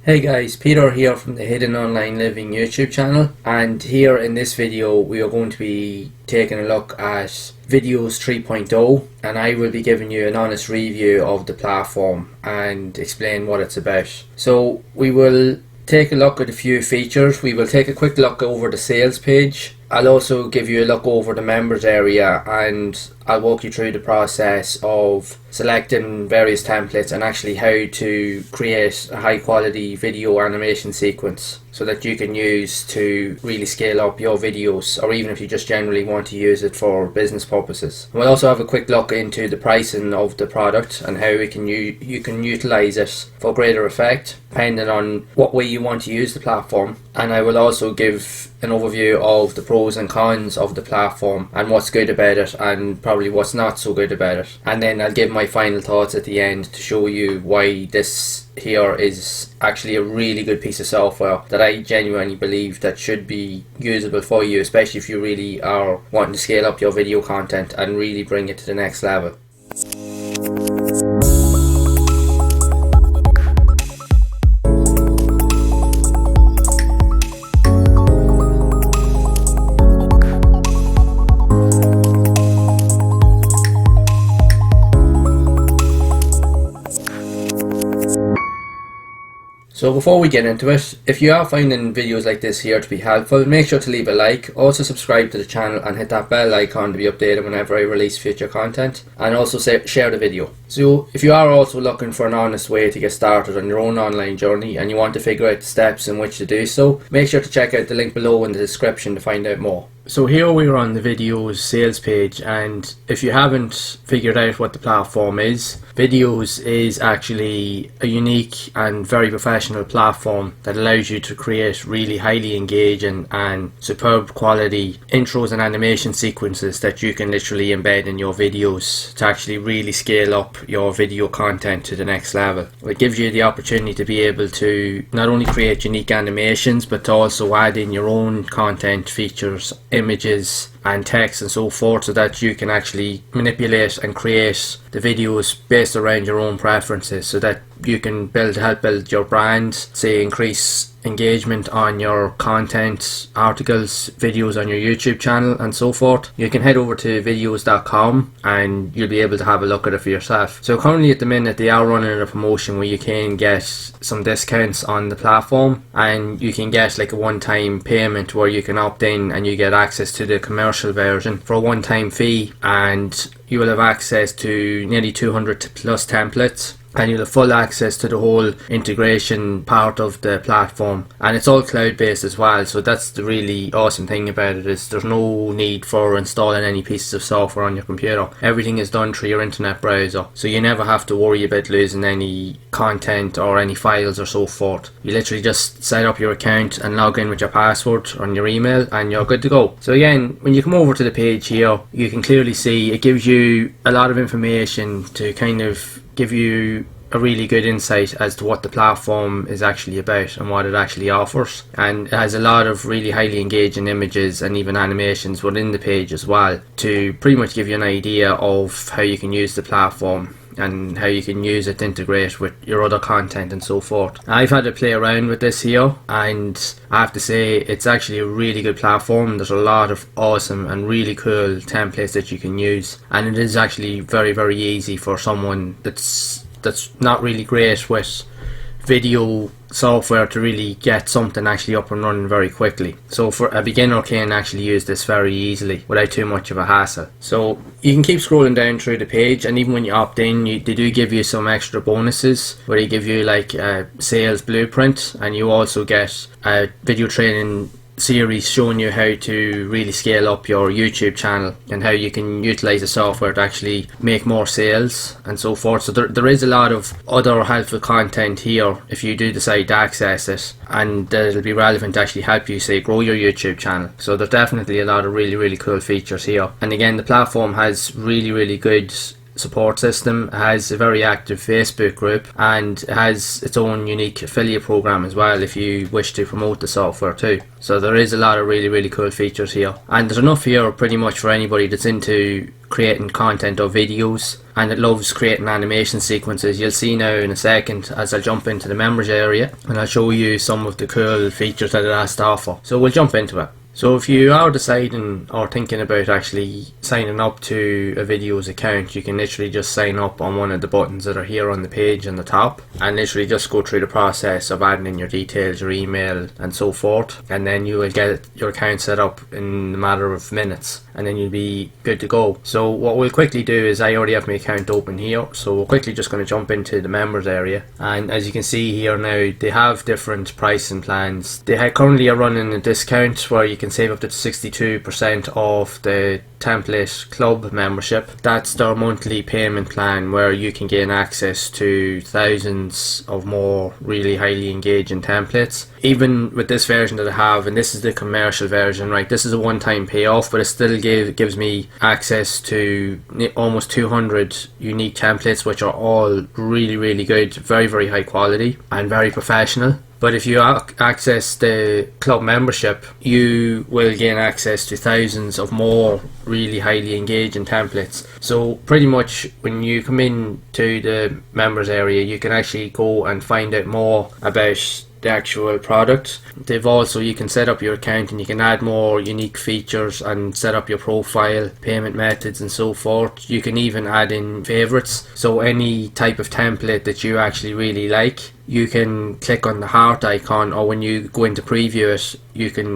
Hey guys, Peter here from the Hidden Online Living YouTube channel, and here in this video we are going to be taking a look at Viddyoze 3.0, and I will be giving you an honest review of the platform and explain what it's about. So we will take a look at a few features. We will take a quick look over the sales page. I'll also give you a look over the members area, and I'll walk you through the process of selecting various templates and actually how to create a high quality video animation sequence so that you can use to really scale up your videos, or even if you just generally want to use it for business purposes. We'll also have a quick look into the pricing of the product and how you can utilize it for greater effect depending on what way you want to use the platform. And I will also give an overview of the pros and cons of the platform and what's good about it and probably what's not so good about it. And then I'll give my final thoughts at the end to show you why this here is actually a really good piece of software that I genuinely believe that should be usable for you, especially if you really are wanting to scale up your video content and really bring it to the next level. So before we get into it, if you are finding videos like this here to be helpful, make sure to leave a like, also subscribe to the channel and hit that bell icon to be updated whenever I release future content, and also share the video. So if you are also looking for an honest way to get started on your own online journey and you want to figure out the steps in which to do so, make sure to check out the link below in the description to find out more. So here we are on the Viddyoze sales page, and if you haven't figured out what the platform is, Viddyoze is actually a unique and very professional platform that allows you to create really highly engaging and superb quality intros and animation sequences that you can literally embed in your videos to actually really scale up your video content to the next level. It gives you the opportunity to be able to not only create unique animations but to also add in your own content, features, images and text and so forth, so that you can actually manipulate and create the videos based around your own preferences, so that you can help build your brand, say increase engagement on your content, articles, videos on your YouTube channel and so forth. You can head over to viddyoze.com and you'll be able to have a look at it for yourself. So currently at the minute they are running a promotion where you can get some discounts on the platform, and you can get like a one-time payment where you can opt in and you get access to the commercial version for a one-time fee, and you will have access to nearly 200 plus templates, and you'll have full access to the whole integration part of the platform, and it's all cloud based as well. So that's the really awesome thing about it, is there's no need for installing any pieces of software on your computer. Everything is done through your internet browser, so you never have to worry about losing any content or any files or so forth. You literally just set up your account and log in with your password on your email and you're good to go. So again, when you come over to the page here, you can clearly see it gives you a lot of information to kind of give you a really good insight as to what the platform is actually about and what it actually offers, and it has a lot of really highly engaging images and even animations within the page as well, to pretty much give you an idea of how you can use the platform and how you can use it to integrate with your other content and so forth. I've had to play around with this here, and I have to say it's actually a really good platform. There's a lot of awesome and really cool templates that you can use, and it is actually very easy for someone that's not really great with video software to really get something actually up and running very quickly. So for a beginner can actually use this very easily without too much of a hassle. So you can keep scrolling down through the page, and even when you opt in, they do give you some extra bonuses where they give you like a sales blueprint, and you also get a video training series showing you how to really scale up your YouTube channel and how you can utilize the software to actually make more sales and so forth. So there is a lot of other helpful content here if you do decide to access it, and it'll be relevant to actually help you, say, grow your YouTube channel. So there's definitely a lot of really cool features here, and again the platform has really good support system, it has a very active Facebook group, and it has its own unique affiliate program as well if you wish to promote the software too. So there is a lot of really cool features here, and there's enough here pretty much for anybody that's into creating content or videos and it loves creating animation sequences. You'll see now in a second as I jump into the members area and I'll show you some of the cool features that it has to offer. So we'll jump into it. So if you are deciding or thinking about actually signing up to a Viddyoze account, you can literally just sign up on one of the buttons that are here on the page on the top, and literally just go through the process of adding in your details, your email and so forth, and then you will get your account set up in a matter of minutes, and then you'll be good to go. So what we'll quickly do is, I already have my account open here, so we're quickly just going to jump into the members area, and as you can see here now, they have different pricing plans. They currently are running a discount where you can save up to 62% off the template club membership. That's their monthly payment plan where you can gain access to thousands of more really highly engaging templates. Even with this version that I have, and this is the commercial version, right, this is a one-time payoff, but it still gives me access to almost 200 unique templates, which are all really good, very high quality and very professional. But if you access the club membership, you will gain access to thousands of more really highly engaging templates. So pretty much when you come in to the members area, you can actually go and find out more about the actual product. They've also, you can set up your account and you can add more unique features and set up your profile, payment methods and so forth. You can even add in favorites, so any type of template that you actually really like, you can click on the heart icon, or when you go into preview it,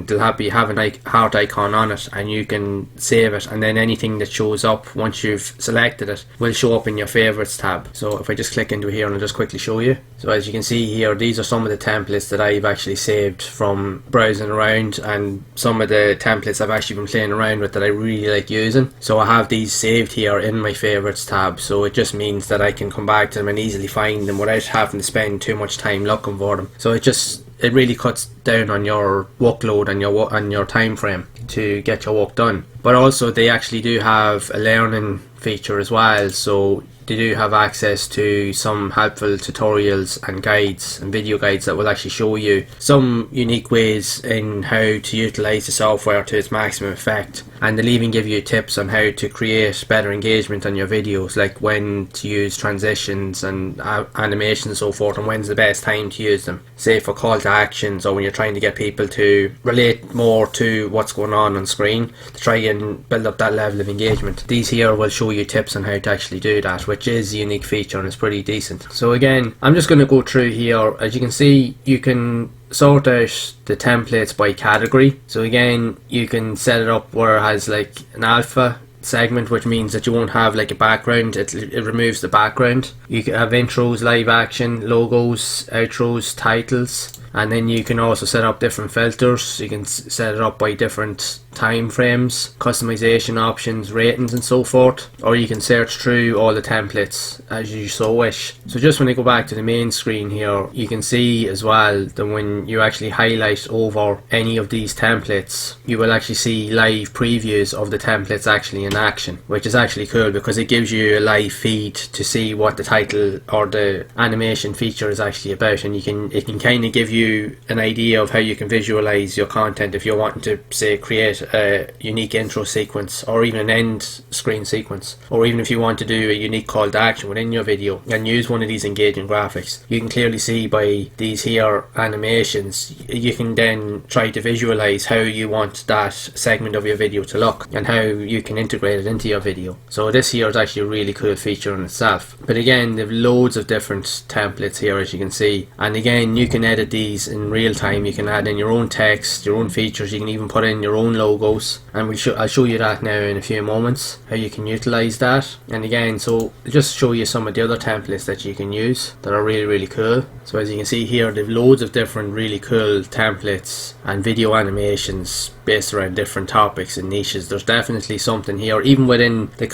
they'll have a heart icon on it and you can save it, and then anything that shows up once you've selected it will show up in your favorites tab. So if I just click into here and I'll just quickly show you. So as you can see here, these are some of the templates that I've actually saved from browsing around, and some of the templates I've actually been playing around with that I really like using. So I have these saved here in my favorites tab, so it just means that I can come back to them and easily find them without having to spend too much time looking for them. So it really cuts down on your workload and your time frame to get your work done. But also they actually do have a learning feature as well, so they do have access to some helpful tutorials and guides and video guides that will actually show you some unique ways in how to utilize the software to its maximum effect, and they'll even give you tips on how to create better engagement on your videos, like when to use transitions and animations and so forth, and when's the best time to use them, say for call to actions, or when you're trying to get people to relate more to what's going on screen to try and build up that level of engagement. These here will show you tips on how to actually do that, which is a unique feature and it's pretty decent. So again, I'm just going to go through here. As you can see, you can sort out the templates by category. So again, you can set it up where it has like an alpha segment, which means that you won't have like a background. It removes the background. You can have intros, live action, logos, outros, titles, and then you can also set up different filters. You can set it up by different time frames, customization options, ratings and so forth, or you can search through all the templates as you so wish. So just when I go back to the main screen here, you can see as well that when you actually highlight over any of these templates, you will actually see live previews of the templates actually in action, which is actually cool because it gives you a live feed to see what the title or the animation feature is actually about, and it can kind of give you an idea of how you can visualize your content if you're wanting to, say, create a unique intro sequence or even an end screen sequence, or even if you want to do a unique call to action within your video and use one of these engaging graphics. You can clearly see by these here animations, you can then try to visualize how you want that segment of your video to look and how you can integrate it into your video. So this here is actually a really cool feature in itself. But again, there are loads of different templates here, as you can see, and again, you can edit these in real time. You can add in your own text, your own features, you can even put in your own logos, and I'll show you that now in a few moments, how you can utilize that. And again, so I'll just show you some of the other templates that you can use that are really cool. So as you can see here, they've loads of different really cool templates and video animations based around different topics and niches. There's definitely something here, even within the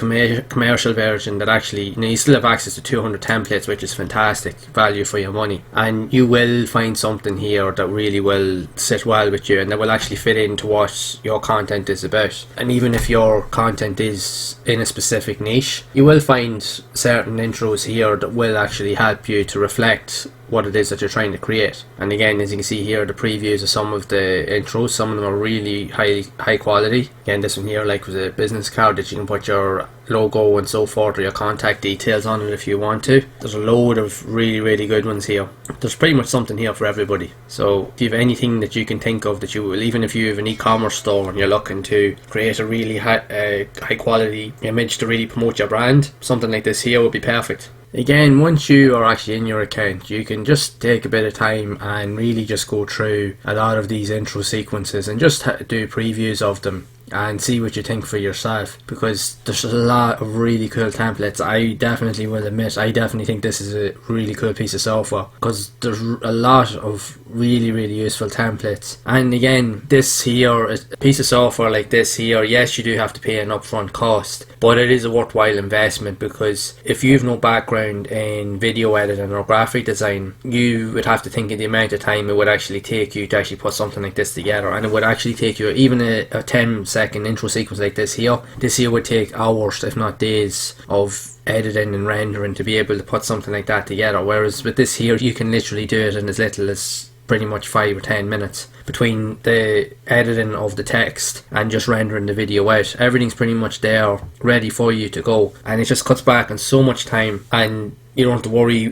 commercial version, that actually, you still have access to 200 templates, which is fantastic value for your money, and you will find something something here that really will sit well with you and that will actually fit into what your content is about. And even if your content is in a specific niche, you will find certain intros here that will actually help you to reflect what it is that you're trying to create. And again, as you can see here, the previews of some of the intros, some of them are really high quality. Again, this one here, like with a business card that you can put your logo and so forth, or your contact details on it if you want to. There's a load of really good ones here. There's pretty much something here for everybody. So if you have anything that you can think of that you will, even if you have an e-commerce store and you're looking to create a really high quality image to really promote your brand, something like this here would be perfect. Again, once you are actually in your account, you can just take a bit of time and really just go through a lot of these intro sequences and just do previews of them and see what you think for yourself, because there's a lot of really cool templates. I definitely will admit, I definitely think this is a really cool piece of software, because there's a lot of really useful templates. And again, this here, a piece of software like this here, yes, you do have to pay an upfront cost, but it is a worthwhile investment, because if you have no background in video editing or graphic design, you would have to think of the amount of time it would actually take you to actually put something like this together. And it would actually take you even a 10-second intro sequence like this here. This here would take hours, if not days, of editing and rendering to be able to put something like that together. Whereas with this here, you can literally do it in as little as pretty much 5 or 10 minutes between the editing of the text and just rendering the video out. Everything's pretty much there ready for you to go, and it just cuts back on so much time, and you don't have to worry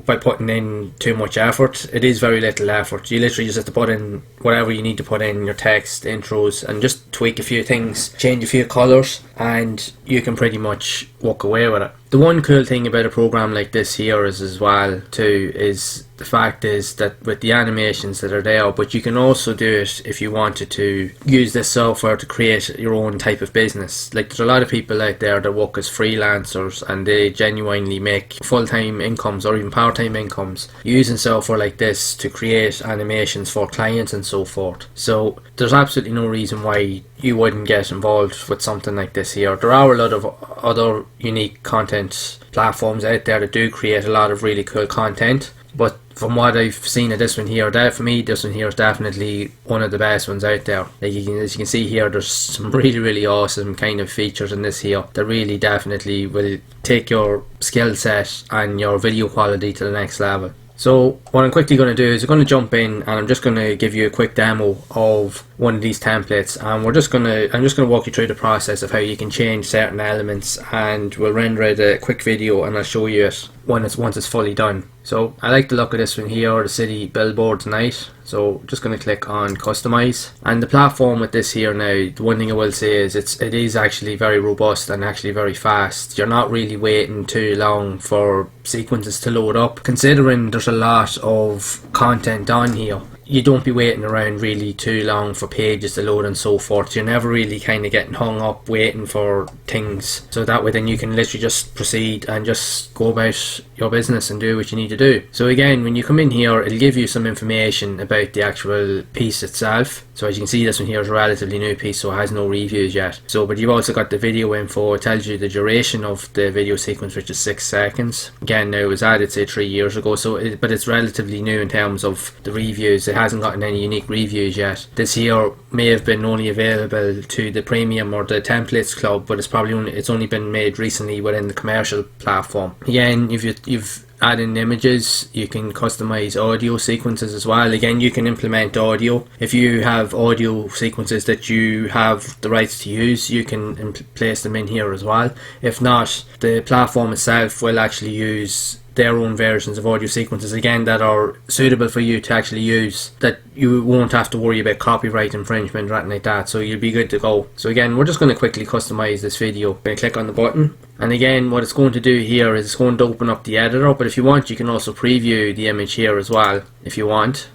by putting in too much effort. It is very little effort. You literally just have to put in whatever you need to put in, your text, intros, and just tweak a few things, change a few colours, and you can pretty much walk away with it. The one cool thing about a program like this here is as well too, is the fact is that with the animations that are there, but you can also do it if you wanted to use this software to create your own type of business. Like, there's a lot of people out there that work as freelancers and they genuinely make full-time incomes or even part-time incomes using software like this to create animations for clients and so forth. So there's absolutely no reason why you wouldn't get involved with something like this here. There are a lot of other unique content platforms out there that do create a lot of really cool content, but from what I've seen of this one here, for me, this one here is definitely one of the best ones out there. Like, as you can see here, there's some really awesome kind of features in this here that really definitely will take your skill set and your video quality to the next level. So what I'm quickly going to do is I'm going to jump in and I'm just going to give you a quick demo of one of these templates, and I'm just going to walk you through the process of how you can change certain elements, and we'll render it a quick video and I'll show you it once it's fully done. So I like the look of this one here, the city billboard tonight. So just going to click on customize, and the platform with this here now, the one thing I will say is it is actually very robust and actually very fast. You're not really waiting too long for sequences to load up, considering there's a lot of content on here. You don't be waiting around really too long for pages to load and so forth. You're never really kind of getting hung up waiting for things, so that way then you can literally just proceed and just go about your business and do what you need to do. So again, when you come in here, it'll give you some information about the actual piece itself. So as you can see, this one here is a relatively new piece, so it has no reviews yet. So, but you've also got the video info. It tells you the duration of the video sequence, which is 6 seconds. Again, now it was added say 3 years ago, so but it's relatively new in terms of the reviews. It hasn't gotten any unique reviews yet. This here may have been only available to the premium or the templates club, but it's only been made recently within the commercial platform. Again, if you've add in images, you can customize audio sequences as well. Again, you can implement audio. If you have audio sequences that you have the rights to use, you can place them in here as well. If not, the platform itself will actually use their own versions of audio sequences, again, that are suitable for you to actually use, that you won't have to worry about copyright infringement or anything like that, so you'll be good to go. So again, we're just going to quickly customize this video. I'm going to click on the button, and again, what it's going to do here is it's going to open up the editor, but if you want, you can also preview the image here as well if you want.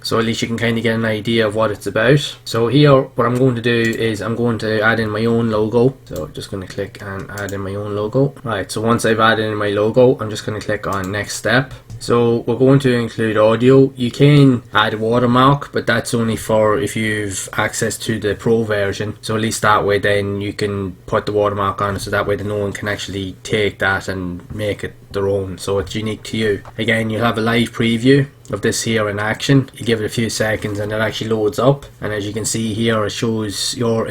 So at least you can kind of get an idea of what it's about. So here, what I'm going to do is I'm going to add in my own logo. So just going to click and add in my own logo. Right, so once I've added in my logo, I'm just going to click on next step. So we're going to include audio. You can add a watermark, but that's only for if you've access to the pro version. So at least that way then you can put the watermark on it, so that way that no one can actually take that and make it their own, so it's unique to you. Again, you'll have a live preview of this here in action. You give it a few seconds and it actually loads up, and as you can see here, it shows your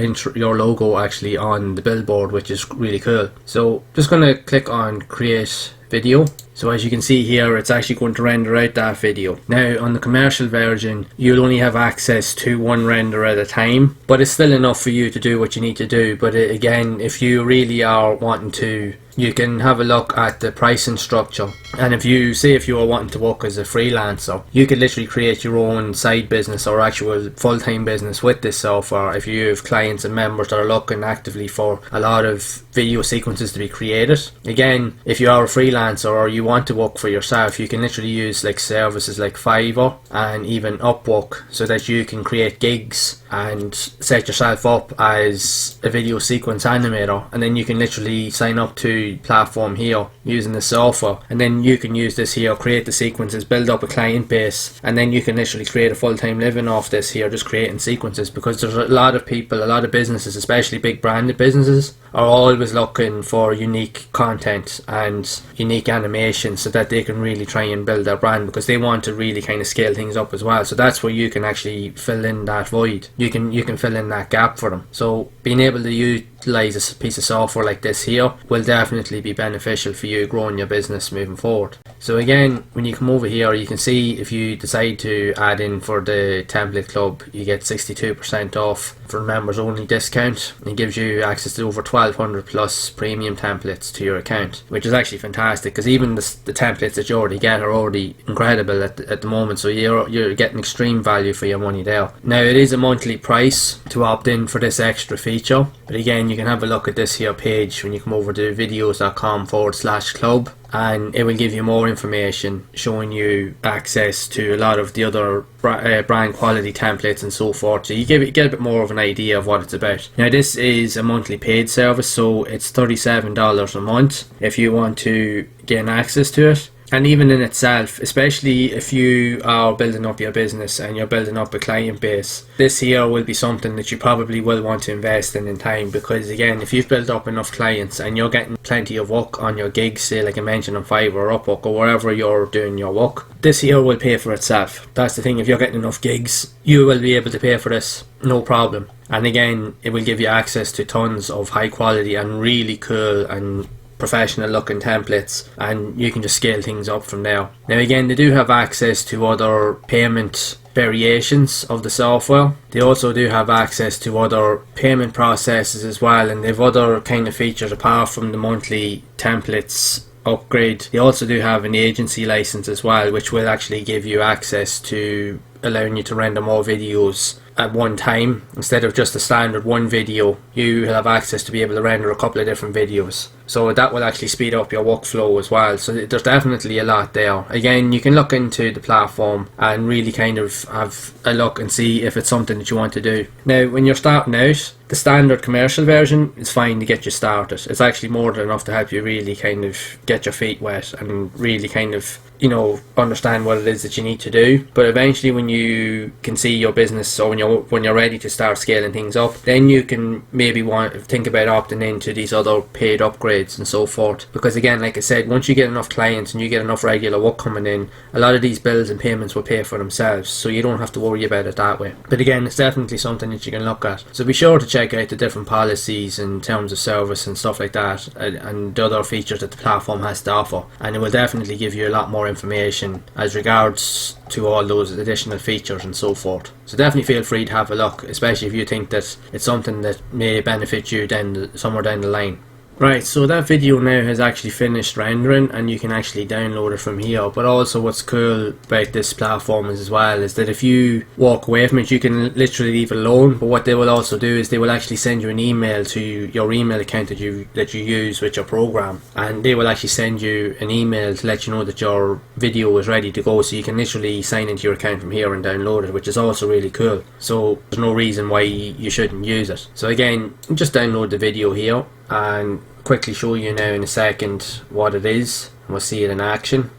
logo actually on the billboard, which is really cool. So just going to click on create video. So as you can see here, it's actually going to render out that video. Now on the commercial version, you'll only have access to one render at a time, but it's still enough for you to do what you need to do. But again, if you really are wanting to, you can have a look at the pricing structure. And if you are wanting to work as a freelancer, you could literally create your own side business or actual full-time business with this software. If you have clients and members that are looking actively for a lot of video sequences to be created. Again, if you are a freelancer or you want to work for yourself, you can literally use like services like Fiverr and even Upwork, so that you can create gigs and set yourself up as a video sequence animator, and then you can literally sign up to platform here using the software, and then you can use this here, create the sequences, build up a client base, and then you can literally create a full-time living off this here, just creating sequences. Because there's a lot of people, a lot of businesses, especially big branded businesses, are always looking for unique content and unique animation so that they can really try and build their brand, because they want to really kind of scale things up as well. So that's where you can actually fill in that void. You can fill in that gap for them. So being able to utilize a piece of software like this here will definitely be beneficial for you growing your business moving forward. So again, when you come over here, you can see if you decide to add in for the template club, you get 62% off for members only discount. It gives you access to over 1200 plus premium templates to your account, which is actually fantastic, because even the templates that you already get are already incredible at the moment. So you're getting extreme value for your money there. Now it is a monthly price to opt in for this extra feature, but again, you can have a look at this here page when you come over to viddyoze.com/club, and it will give you more information showing you access to a lot of the other brand quality templates and so forth, so you get a bit more of an idea of what it's about. Now this is a monthly paid service, so it's $37 a month if you want to gain access to it. And even in itself, especially if you are building up your business and you're building up a client base, this here will be something that you probably will want to invest in time, because again, if you've built up enough clients and you're getting plenty of work on your gigs, say like I mentioned on Fiverr or Upwork or wherever you're doing your work, this here will pay for itself. That's the thing, if you're getting enough gigs, you will be able to pay for this, no problem. And again, it will give you access to tons of high quality and really cool and professional looking templates, and you can just scale things up from there. Now again, they do have access to other payment variations of the software. They also do have access to other payment processes as well, and they have other kind of features apart from the monthly templates upgrade. They also do have an agency license as well, which will actually give you access to allowing you to render more videos at one time. Instead of just a standard one video, you have access to be able to render a couple of different videos, so that will actually speed up your workflow as well. So there's definitely a lot there. Again, you can look into the platform and really kind of have a look and see if it's something that you want to do. Now when you're starting out, the standard commercial version is fine to get you started. It's actually more than enough to help you really kind of get your feet wet and really kind of, you know, understand what it is that you need to do. But eventually when you can see your business, or when you're ready to start scaling things up, then you can maybe think about opting into these other paid upgrades and so forth. Because again, like I said, once you get enough clients and you get enough regular work coming in, a lot of these bills and payments will pay for themselves, so you don't have to worry about it that way. But again, it's definitely something that you can look at. So be sure to check out the different policies in terms of service and stuff like that, and the other features that the platform has to offer, and it will definitely give you a lot more information as regards to all those additional features and so forth. So definitely feel free to have a look, especially if you think that it's something that may benefit you somewhere down the line. Right, so that video now has actually finished rendering and you can actually download it from here. But also what's cool about this platform as well is that if you walk away from it, you can literally leave it alone. But what they will also do is they will actually send you an email to your email account that you use with your program, and they will actually send you an email to let you know that your video is ready to go, so you can literally sign into your account from here and download it, which is also really cool. So there's no reason why you shouldn't use it. So again, just download the video here and quickly show you now in a second what it is. We'll see it in action.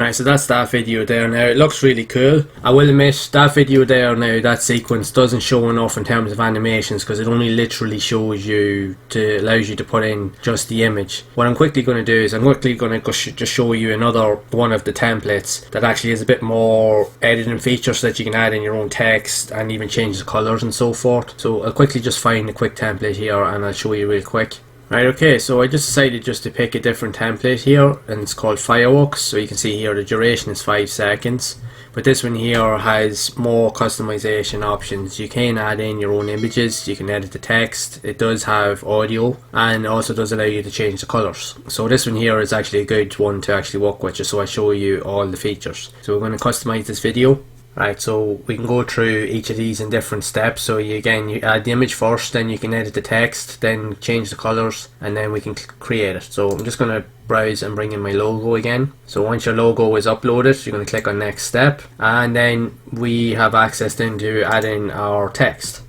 Right, so that's that video there now. It looks really cool. I will admit, that video there now, that sequence doesn't show enough in terms of animations because it only literally shows you, allows you to put in just the image. What I'm quickly going to do is I'm quickly going to just show you another one of the templates that actually has a bit more editing features so that you can add in your own text and even change the colours and so forth. So I'll quickly just find a quick template here and I'll show you real quick. Right, okay, so I just decided just to pick a different template here, and it's called Fireworks. So you can see here the duration is 5 seconds, but this one here has more customization options. You can add in your own images, you can edit the text, it does have audio, and also does allow you to change the colours. So this one here is actually a good one to actually work with, just so I show you all the features. So we're going to customize this video. Right, so we can go through each of these in different steps. So you add the image first, then you can edit the text, then change the colours, and then we can create it. So I'm just going to browse and bring in my logo again. So once your logo is uploaded, you're going to click on next step, and then we have access then to add in our text.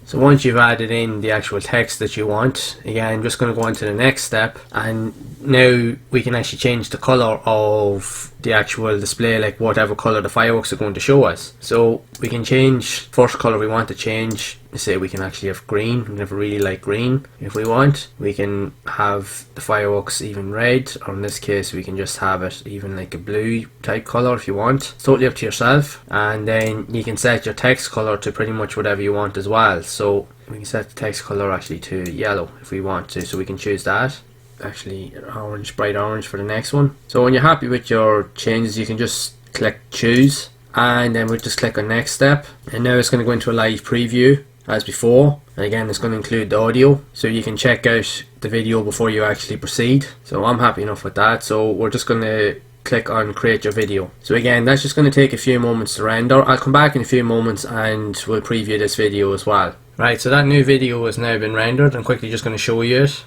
So once you've added in the actual text that you want, again, I'm just going to go on to the next step, and now we can actually change the colour of the actual display, like whatever colour the fireworks are going to show us. So we can change first colour we want to change. Say we can actually have green. We never really like green. If we want, we can have the fireworks even red, or in this case we can just have it even like a blue type colour if you want. It's totally up to yourself. And then you can set your text colour to pretty much whatever you want as well. So we can set the text colour actually to yellow if we want to, so we can choose that. Actually orange, bright orange for the next one. So when you're happy with your changes, you can just click choose, and then we'll just click on next step, and now it's going to go into a live preview as before, and again it's going to include the audio, so you can check out the video before you actually proceed. So I'm happy enough with that, so we're just going to click on create your video. So again, that's just going to take a few moments to render. I'll come back in a few moments and we'll preview this video as well. Right, so that new video has now been rendered. I'm quickly just going to show you it.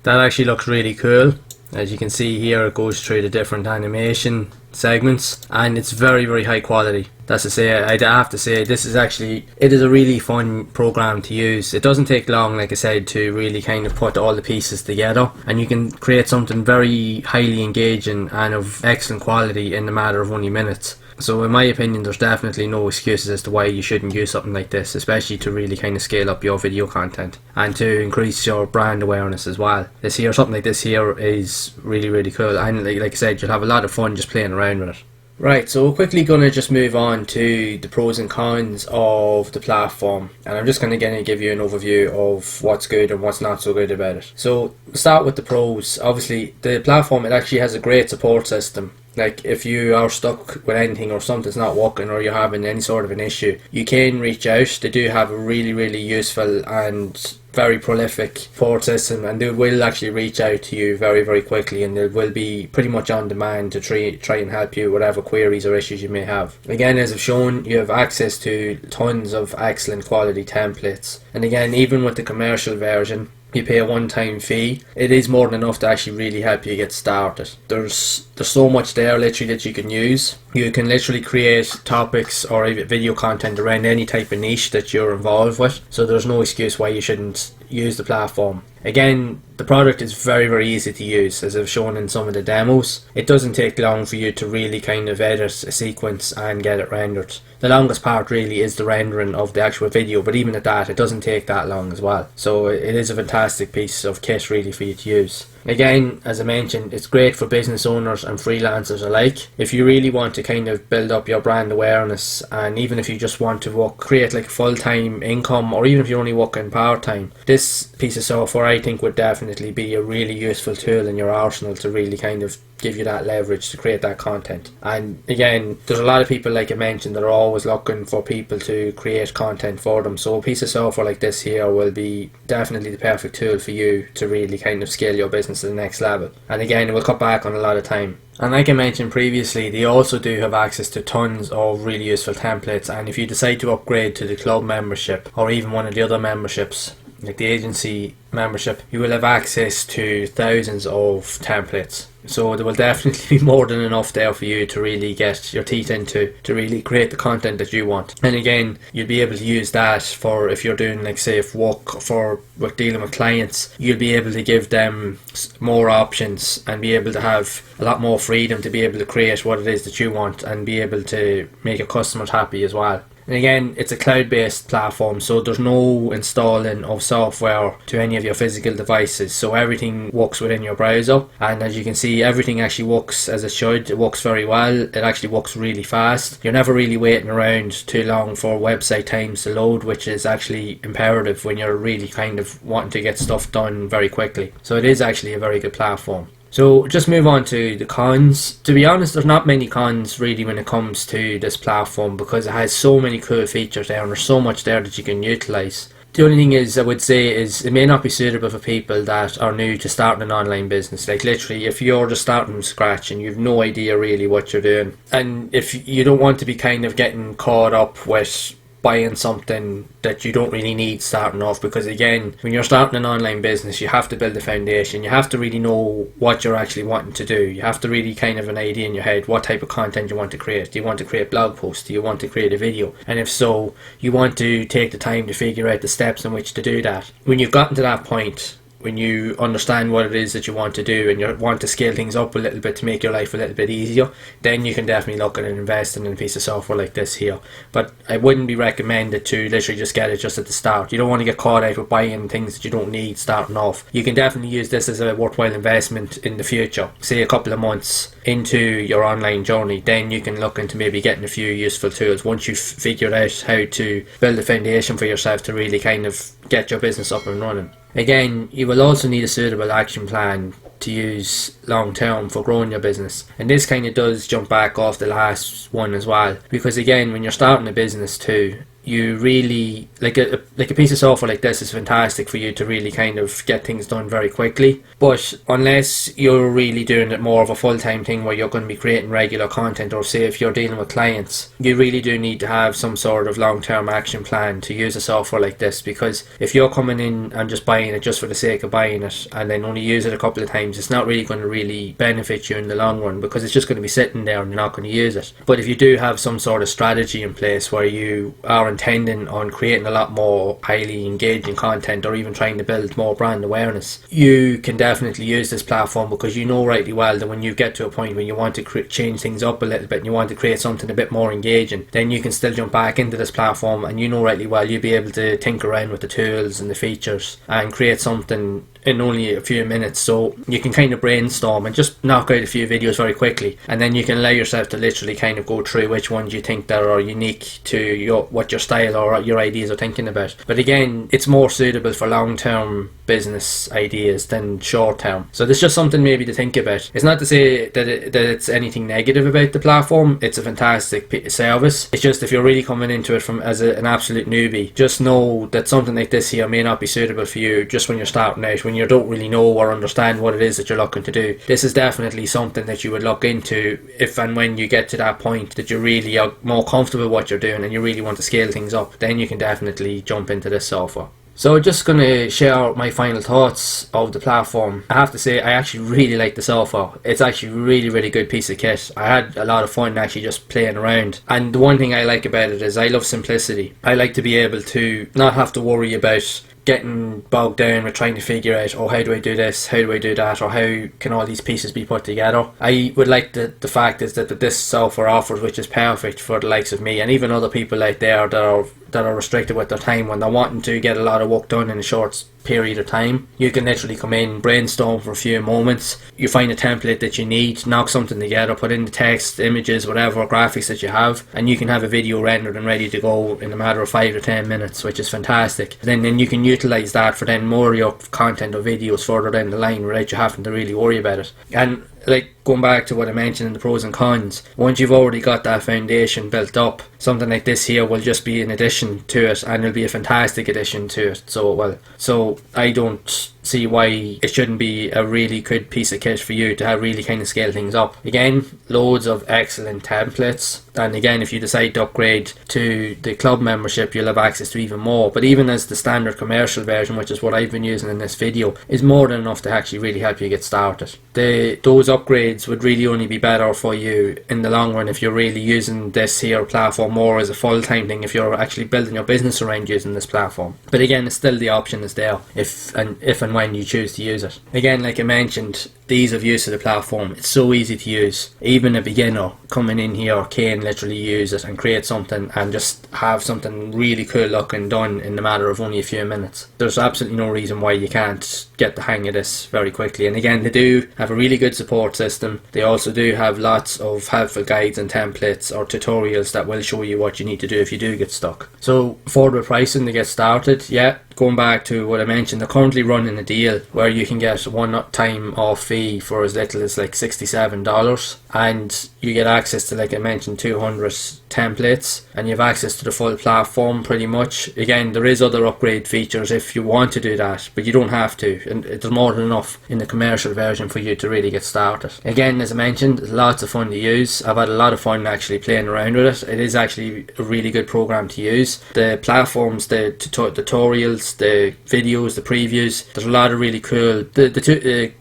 That actually looks really cool. As you can see here, it goes through the different animation segments, and it's very, very high quality. That's to say, I have to say, this is actually, it is a really fun program to use. It doesn't take long, like I said, to really kind of put all the pieces together, and you can create something very highly engaging and of excellent quality in a matter of only minutes. So in my opinion, there's definitely no excuses as to why you shouldn't use something like this, especially to really kind of scale up your video content and to increase your brand awareness as well. Something like this here is really, really cool, and like I said, you'll have a lot of fun just playing around with it. Right, so we're quickly going to just move on to the pros and cons of the platform, and I'm just going to give you an overview of what's good and what's not so good about it. So start with the pros. Obviously the platform, it actually has a great support system. Like if you are stuck with anything or something's not working or you're having any sort of an issue, you can reach out. They do have a really, really useful and very prolific support system, and they will actually reach out to you very, very quickly, and they will be pretty much on demand to try and help you whatever queries or issues you may have. Again, as I've shown, you have access to tons of excellent quality templates, and again, even with the commercial version, you pay a one-time fee. It is more than enough to actually really help you get started. There's so much there literally that you can use. You can literally create topics or video content around any type of niche that you're involved with, so there's no excuse why you shouldn't use the platform. Again, the product is very, very easy to use, as I've shown in some of the demos. It doesn't take long for you to really kind of edit a sequence and get it rendered. The longest part really is the rendering of the actual video, but even at that, it doesn't take that long as well. So it is a fantastic piece of kit really for you to use. Again, as I mentioned, it's great for business owners and freelancers alike. If you really want to kind of build up your brand awareness, and even if you just want to create like a full-time income, or even if you're only working part-time, this piece of software I think would definitely be a really useful tool in your arsenal to really kind of give you that leverage to create that content. And again, there's a lot of people, like I mentioned, that are always looking for people to create content for them, so a piece of software like this here will be definitely the perfect tool for you to really kind of scale your business to the next level. And again, it will cut back on a lot of time. And like I mentioned previously, they also do have access to tons of really useful templates, and if you decide to upgrade to the club membership or even one of the other memberships, like the agency membership, you will have access to thousands of templates. So there will definitely be more than enough there for you to really get your teeth into, to really create the content that you want. And again, you'll be able to use that for if you're doing, like, say, if work for dealing with clients, you'll be able to give them more options and be able to have a lot more freedom to be able to create what it is that you want and be able to make your customers happy as well. And again, it's a cloud-based platform, so there's no installing of software to any of your physical devices, so everything works within your browser. And as you can see, everything actually works as it should. It works very well. It actually works really fast. You're never really waiting around too long for website times to load, which is actually imperative when you're really kind of wanting to get stuff done very quickly. So it is actually a very good platform. So just move on to the cons. To be honest, there's not many cons really when it comes to this platform, because it has so many cool features there and there's so much there that you can utilise. The only thing is, I would say, is it may not be suitable for people that are new to starting an online business. Like literally, if you're just starting from scratch and you've no idea really what you're doing, and if you don't want to be kind of getting caught up with buying something that you don't really need starting off, because again, when you're starting an online business, you have to build a foundation. You have to really know what you're actually wanting to do. You have to really kind of an idea in your head what type of content you want to create. Do you want to create blog posts? Do you want to create a video? And if so, you want to take the time to figure out the steps in which to do that. When you've gotten to that point, when you understand what it is that you want to do and you want to scale things up a little bit to make your life a little bit easier, then you can definitely look at investing in a piece of software like this here. But I wouldn't be recommended to literally just get it just at the start. You don't want to get caught out with buying things that you don't need starting off. You can definitely use this as a worthwhile investment in the future. Say a couple of months into your online journey, then you can look into maybe getting a few useful tools once you've figured out how to build a foundation for yourself to really kind of get your business up and running. Again, you will also need a suitable action plan to use long term for growing your business, and this kind of does jump back off the last one as well, because again, when you're starting a business too, you really like a piece of software like this is fantastic for you to really kind of get things done very quickly. But unless you're really doing it more of a full-time thing where you're going to be creating regular content, or say if you're dealing with clients, you really do need to have some sort of long-term action plan to use a software like this. Because if you're coming in and just buying it just for the sake of buying it and then only use it a couple of times, it's not really going to really benefit you in the long run, because it's just going to be sitting there and you're not going to use it. But if you do have some sort of strategy in place where you are intending on creating a lot more highly engaging content, or even trying to build more brand awareness, you can definitely use this platform, because you know rightly well that when you get to a point when you want to change things up a little bit and you want to create something a bit more engaging, then you can still jump back into this platform, and you know rightly well you'll be able to tinker around with the tools and the features and create something in only a few minutes. So you can kind of brainstorm and just knock out a few videos very quickly, and then you can allow yourself to literally kind of go through which ones you think that are unique to what your style or your ideas are thinking about. But again, it's more suitable for long-term business ideas than short-term. So there's just something maybe to think about. It's not to say that it's anything negative about the platform. It's a fantastic service. It's just if you're really coming into it from as an absolute newbie, just know that something like this here may not be suitable for you just when you're starting out, when you don't really know or understand what it is that you're looking to do. This is definitely something that you would look into if and when you get to that point that you really are more comfortable with what you're doing and you really want to scale things up. Then you can definitely jump into this software. So just going to share my final thoughts of the platform. I have to say I actually really like the software. It's actually a really good piece of kit. I had a lot of fun actually just playing around. And the one thing I like about it is I love simplicity. I like to be able to not have to worry about getting bogged down with trying to figure out, oh, how do I do this, how do I do that, or how can all these pieces be put together. I would like the fact is that this software offers, which is perfect for the likes of me and even other people out there that are restricted with their time when they're wanting to get a lot of work done in a short period of time. You can literally come in, brainstorm for a few moments, you find a template that you need, knock something together, put in the text, images, whatever graphics that you have, and you can have a video rendered and ready to go in a matter of 5 to 10 minutes, which is fantastic. Then you can utilize that for then more of your content or videos further down the line without you having to really worry about it. And like going back to what I mentioned in the pros and cons, once you've already got that foundation built up, something like this here will just be an addition to it, and it'll be a fantastic addition to it. So I don't see why it shouldn't be a really good piece of kit for you to have really kind of scale things up. Again, loads of excellent templates, and again, if you decide to upgrade to the club membership, you'll have access to even more. But even as the standard commercial version, which is what I've been using in this video, is more than enough to actually really help you get started. Those upgrades would really only be better for you in the long run if you're really using this here platform more as a full-time thing, if you're actually building your business around using this platform. But again, it's still the option is there if and when you choose to use it. Again, like I mentioned, the ease of use of the platform, it's so easy to use. Even a beginner coming in here can literally use it and create something and just have something really cool looking done in the matter of only a few minutes. There's absolutely no reason why you can't get the hang of this very quickly. And again, they do have a really good support system. They also do have lots of helpful guides and templates or tutorials that will show you what you need to do if you do get stuck. So affordable pricing to get started, yeah, going back to what I mentioned, they're currently running a deal where you can get one-time off fee for as little as like $67, and you get access to, like I mentioned, 200 templates, and you have access to the full platform pretty much. Again, there is other upgrade features if you want to do that, but you don't have to, and there's more than enough in the commercial version for you to really get started. Again, as I mentioned, it's lots of fun to use. I've had a lot of fun actually playing around with it. It is actually a really good program to use. The platforms, the tutorials, the videos, the previews, there's a lot of really cool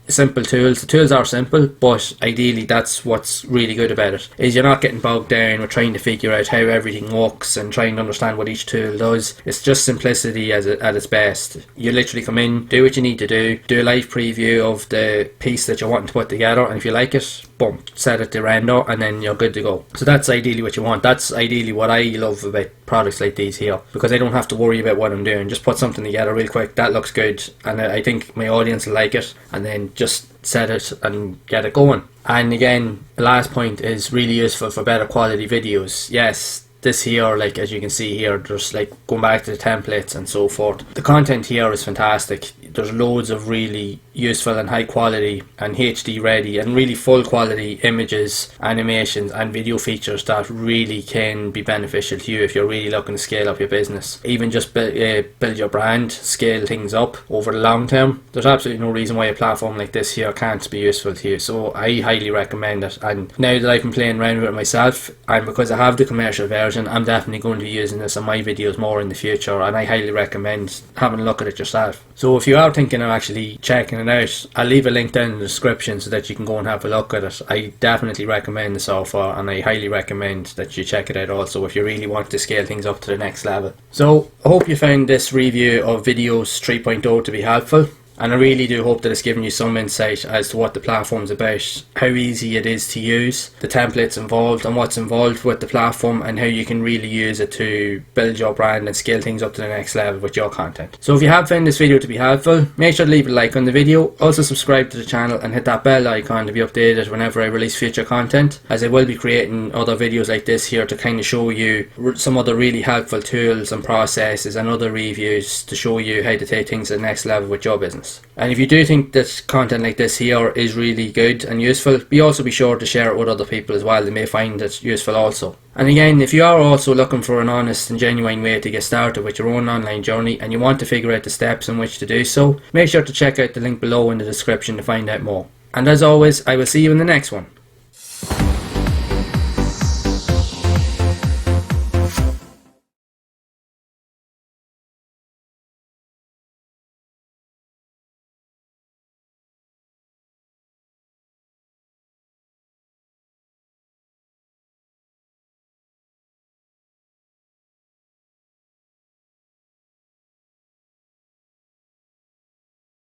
simple tools. The tools are simple, but ideally that's what's really good about it, is you're not getting bogged down with trying to figure out how everything works and trying to understand what each tool does. It's just simplicity at its best. You literally come in, do what you need to do a live preview of the piece that you're wanting to put together, and if you like it, boom, set it to render, and then you're good to go. So that's ideally what you want. That's ideally what I love about products like these here, because I don't have to worry about what I'm doing. Just put something together real quick, that looks good, and I think my audience will like it, and then just set it and get it going. And again, the last point is really useful for better quality videos. Yes, this here, like as you can see here, there's like going back to the templates and so forth. The content here is fantastic. There's loads of really useful and high quality and HD ready and really full quality images, animations and video features that really can be beneficial to you if you're really looking to scale up your business. Even just build your brand, scale things up over the long term. There's absolutely no reason why a platform like this here can't be useful to you. So I highly recommend it. And now that I've been playing around with it myself, and because I have the commercial version, I'm definitely going to be using this on my videos more in the future, and I highly recommend having a look at it yourself. So if you are thinking of actually checking it out, I'll leave a link down in the description so that you can go and have a look at it. I definitely recommend the software, and I highly recommend that you check it out also if you really want to scale things up to the next level. So I hope you found this review of Viddyoze 3.0 to be helpful. And I really do hope that it's given you some insight as to what the platform's about, how easy it is to use, the templates involved and what's involved with the platform, and how you can really use it to build your brand and scale things up to the next level with your content. So if you have found this video to be helpful, make sure to leave a like on the video, also subscribe to the channel and hit that bell icon to be updated whenever I release future content, as I will be creating other videos like this here to kind of show you some other really helpful tools and processes and other reviews to show you how to take things to the next level with your business. And if you do think that content like this here is really good and useful, also be sure to share it with other people as well. They may find it useful also. And again, if you are also looking for an honest and genuine way to get started with your own online journey and you want to figure out the steps in which to do so, make sure to check out the link below in the description to find out more. And as always, I will see you in the next one.